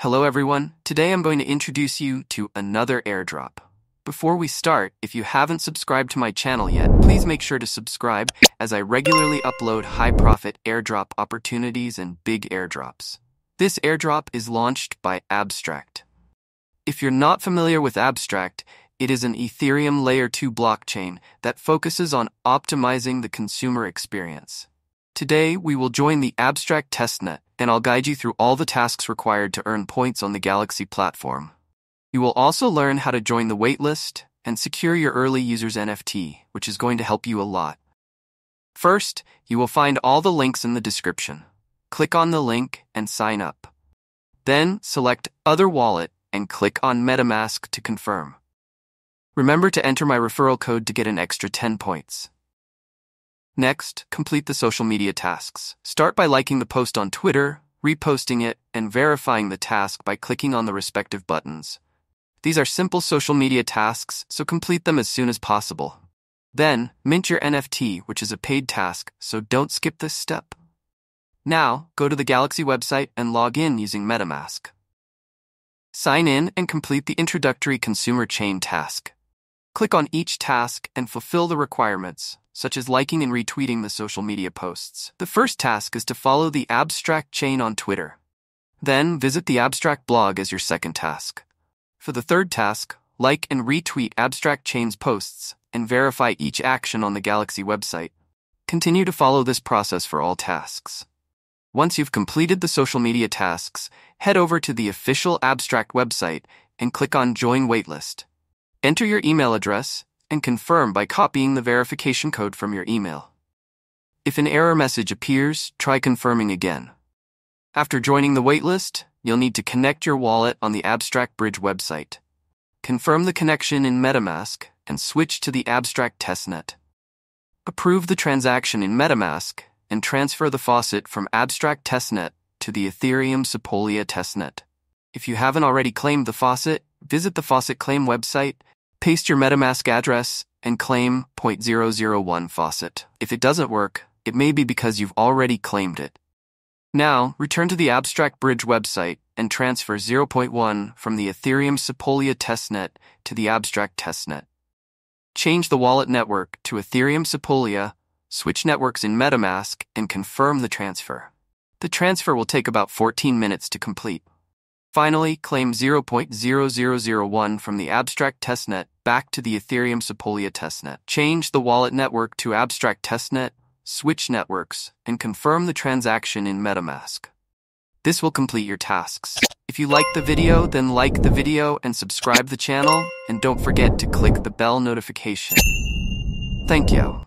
Hello everyone, today I'm going to introduce you to another airdrop. Before we start, if you haven't subscribed to my channel yet, please make sure to subscribe as I regularly upload high-profit airdrop opportunities and big airdrops. This airdrop is launched by Abstract. If you're not familiar with Abstract, it is an Ethereum Layer 2 blockchain that focuses on optimizing the consumer experience. Today, we will join the Abstract Testnet, and I'll guide you through all the tasks required to earn points on the Galaxy platform. You will also learn how to join the waitlist and secure your early user's NFT, which is going to help you a lot. First, you will find all the links in the description. Click on the link and sign up. Then, select Other Wallet and click on MetaMask to confirm. Remember to enter my referral code to get an extra 10 points. Next, complete the social media tasks. Start by liking the post on Twitter, reposting it, and verifying the task by clicking on the respective buttons. These are simple social media tasks, so complete them as soon as possible. Then, mint your NFT, which is a paid task, so don't skip this step. Now, go to the Galaxy website and log in using MetaMask. Sign in and complete the introductory consumer chain task. Click on each task and fulfill the requirements, such as liking and retweeting the social media posts. The first task is to follow the Abstract chain on Twitter. Then, visit the Abstract blog as your second task. For the third task, like and retweet Abstract chain's posts and verify each action on the Galaxy website. Continue to follow this process for all tasks. Once you've completed the social media tasks, head over to the official Abstract website and click on Join Waitlist. Enter your email address and confirm by copying the verification code from your email. If an error message appears, try confirming again. After joining the waitlist, you'll need to connect your wallet on the Abstract Bridge website. Confirm the connection in MetaMask and switch to the Abstract Testnet. Approve the transaction in MetaMask and transfer the faucet from Abstract Testnet to the Ethereum Sepolia Testnet. If you haven't already claimed the faucet, visit the faucet claim website, paste your MetaMask address, and claim 0.001 faucet. If it doesn't work, it may be because you've already claimed it. Now, return to the Abstract Bridge website and transfer 0.1 from the Ethereum Sepolia Testnet to the Abstract Testnet. Change the wallet network to Ethereum Sepolia, switch networks in MetaMask, and confirm the transfer. The transfer will take about 14 minutes to complete. Finally, claim 0.0001 from the Abstract Testnet back to the Ethereum Sepolia Testnet. Change the wallet network to Abstract Testnet, switch networks, and confirm the transaction in MetaMask. This will complete your tasks. If you liked the video, then like the video and subscribe the channel, and don't forget to click the bell notification. Thank you.